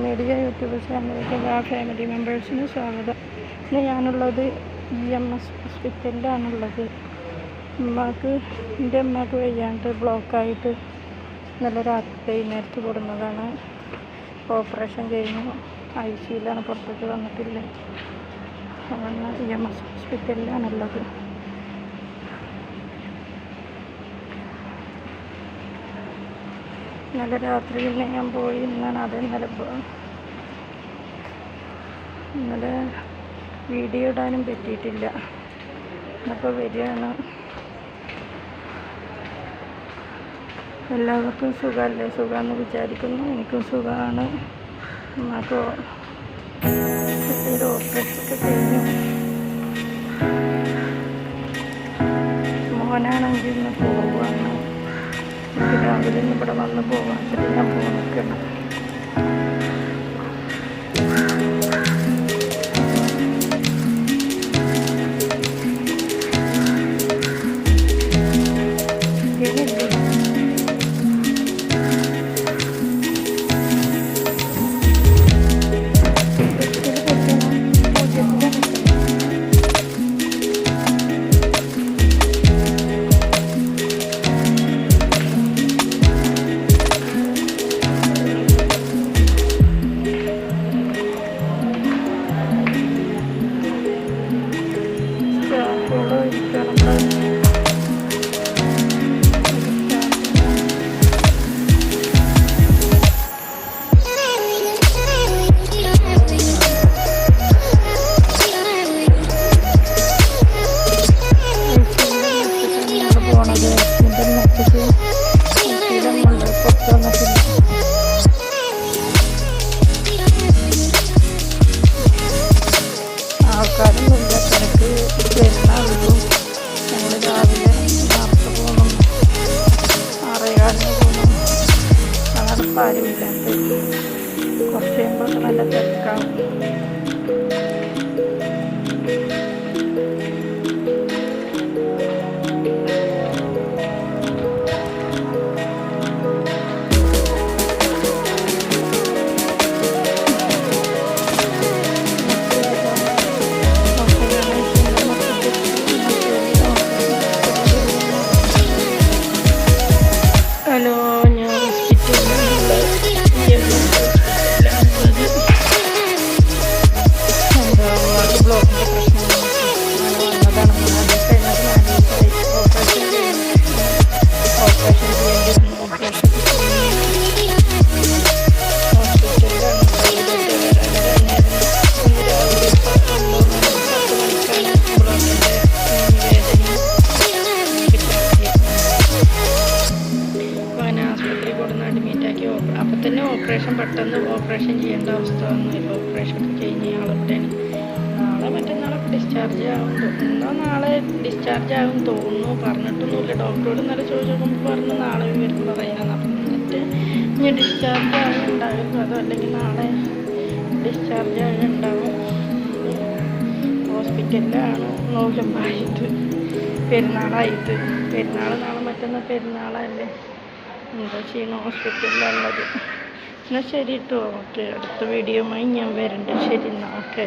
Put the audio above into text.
Media YouTube ചാനലിലേക്ക് എല്ലാ family മെമ്പേഴ്സിന് സ്വാഗതം. ഇന്ന് ഞാനുള്ളത് EMS ഹോസ്പിറ്റലിലാണുള്ളത്. എൻ്റെ അമ്മക്ക് വയ്യാണ്ട് ബ്ലോക്കായിട്ട് നല്ല രാത്രി നേരത്ത് കൊടുന്നതാണ്. ഓപ്പറേഷൻ കഴിഞ്ഞു, ICUലാണ്, പുറത്തേക്ക് വന്നിട്ടില്ല. അങ്ങനെ EMS ഹോസ്പിറ്റലിലാണുള്ളത്. ഇന്നലെ രാത്രി പിന്നെ ഞാൻ പോയി. ഇന്നലെ വീഡിയോ ഇടാനും പറ്റിയിട്ടില്ല. അപ്പോൾ വരികയാണ്. എല്ലാവർക്കും സുഖമല്ലേ? സുഖമെന്ന് വിചാരിക്കുന്നു. എനിക്കും സുഖമാണ്. നമുക്ക് ഓപ്പറേഷനൊക്കെ കഴിഞ്ഞു. മോനാണെങ്കിൽ ഇന്ന് പോവുകയാണ്. രാവിലെ ഇവിടെ വന്ന് പോകാൻ ഞാൻ പോകണം. ആൾക്കാരൊന്നുമില്ല, തിരക്ക് വരുന്നുള്ളൂ. ഞങ്ങൾ രാവിലെ നേരത്തെ പോകണം, 6:15 പോകണം. അതാണ് ആരുമില്ലാണ്ട്. കുറച്ച് കഴിയുമ്പോൾ നല്ല തിരക്കാവും. ഹലോ, ഞാൻ ഹോസ്പിറ്റലിലുള്ള ബ്ലോക്കിൻ്റെ പ്രശ്നം വന്നതാണ്. ഓപ്പറേഷൻ ചെയ്യേണ്ടിയിരുന്നു. ഹോസ്പിറ്റലിലാണ് ആശുപത്രി കൊടുന്ന് അഡ്മിറ്റാക്കി. അപ്പം തന്നെ പെട്ടെന്ന് ഓപ്പറേഷൻ ചെയ്യേണ്ട അവസ്ഥ വന്നു. ഇപ്പോൾ ഓപ്പറേഷനൊക്കെ കഴിഞ്ഞ് ആളിവിടെയാണ്. നാളെ മറ്റന്നാളൊക്കെ ഡിസ്ചാർജ് ആവും. നാളെ ഡിസ്ചാർജ് ആകും തോന്നുന്നു. പറഞ്ഞിട്ടൊന്നുമില്ല. ഡോക്ടറോട് ഇന്നലെ ചോദിച്ചു നോക്കുമ്പോൾ പറഞ്ഞു നാളെ വരും പറയാമെന്ന്. അപ്പം എന്നിട്ട് ഇനി ഡിസ്ചാർജ് ആകുന്നുണ്ടാവും. അതോ അല്ലെങ്കിൽ നാളെ ഡിസ്ചാർജ് ആകുന്നുണ്ടാവും. ഹോസ്പിറ്റലിലാണ് നോക്കുമ്പോഴായിട്ട് പെരുന്നാളായിട്ട്. നാളെ മറ്റന്നാൾ പെരുന്നാളല്ലേ. എന്താ ചെയ്യണം, ഹോസ്പിറ്റലിലുള്ളത്. എന്നാൽ ശരി കേട്ടോ. ഓക്കെ, അടുത്ത വീഡിയോയുമായി ഞാൻ വരുന്നുണ്ട്. ശരി എന്നാൽ ഓക്കെ.